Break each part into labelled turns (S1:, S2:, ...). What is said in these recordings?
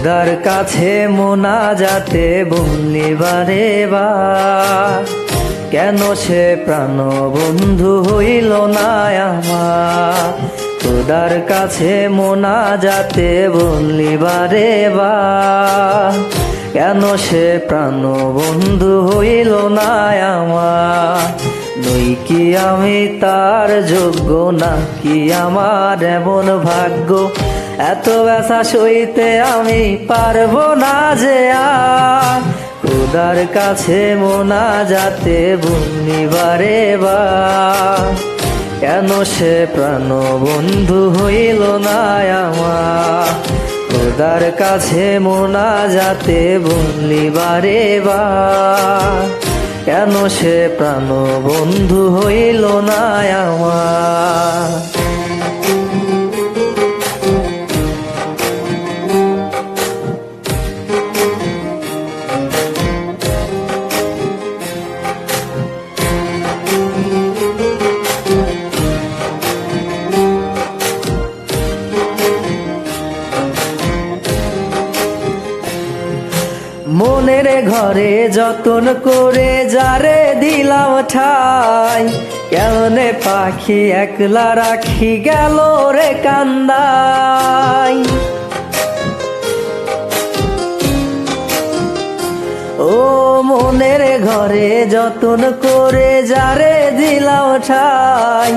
S1: খোদার কাছে মোনাজাতে বলিবারে বার, কেন সে প্রাণ বন্ধু হইল না আমার। খোদার কাছে মোনাজাতে বলিবারে বার, কেন সে প্রাণ বন্ধু হইল না আমার। নই কি আমি তার যোগ্য, না কি আমার এমন ভাগ্য, এত ব্যথা সইতে আমি পারবো না যে আর। খোদার কাছে মোনাজাতে বলিবারে বার, কেন সে প্রাণ বন্ধু হইল না আমার। খোদার কাছে মোনাজাতে বলিবারে বার, কেন সে প্রাণ বন্ধু হইল না আমার। মনের ঘরে যতন করে যারে দিলাম ঠাই, কেমনে পাখি একলা রাখি গেল রে কান্দাই। ও মনের ঘরে যতন করে যারে দিলাম ঠাই,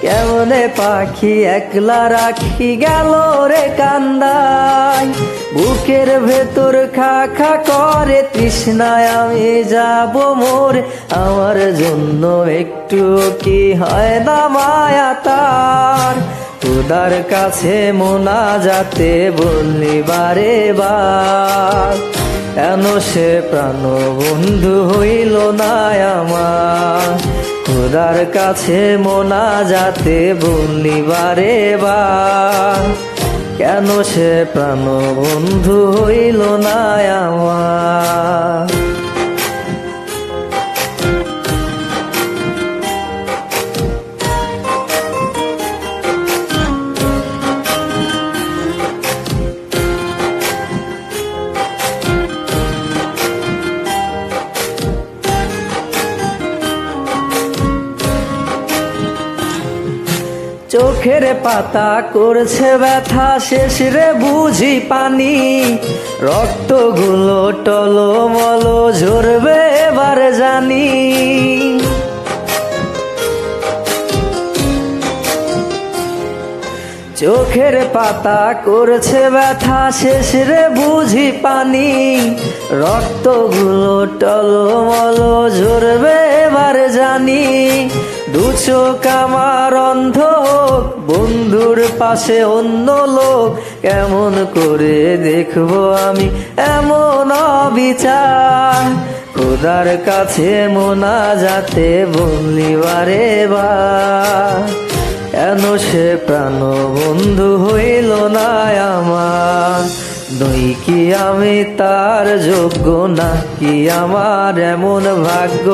S1: কেমনে পাখি একলা রাখি গেল রে কান্দাই। বুকের ভেতর খা খা করে তৃষ্ণায় আমি যাব মোরে, আমার জন্য একটু কি হয় না মায়া তার। খোদার কাছে মোনাজাতে বলিবারে বার, কেন সে প্রাণ বন্ধু হইল না আমার। খোদার কাছে মোনাজাতে বলিবারে বার, কেন সে প্রাণ বন্ধু হইল না আমার। চোখের পাতা করছে ব্যথা, শেষ রে বুঝি পানি। রক্তগুলো টলমল ঝরবে এবার জানি। চোখের পাতা করছে ব্যথা, শেষ রে বুঝি পানি। রক্তগুলো টলমল ঝরবে এবার জানি। দু চোখ আমার অন্ধ হোক, বন্ধুর পাশে অন্য লোক, কেমন করে দেখবো আমি এমন অবিচার। খোদার কাছে মোনাজাতে বলিবারে বার, কেন সে প্রাণ বন্ধু হইল না আমার। নই কি আমি তার যোগ্য, না কি আমার এমন ভাগ্য,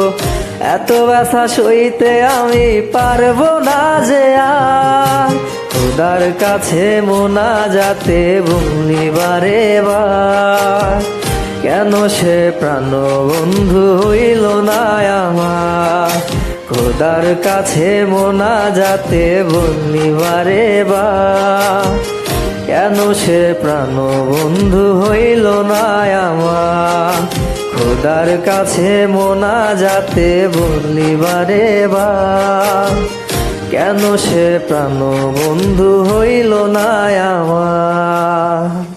S1: এত ব্যথা সইতে আমি পারবো না যে আর। খোদার কাছে মোনাজাতে বলিবারে বার, কেন সে প্রাণ বন্ধু হইল না আমার। খোদার কাছে মোনাজাতে বলিবারে বার, কেন সে প্রাণ বন্ধু হইল না আমার। খোদার কাছে মোনাজাতে বলিবারে বার, কেন সে প্রাণ বন্ধু হইল না আমার।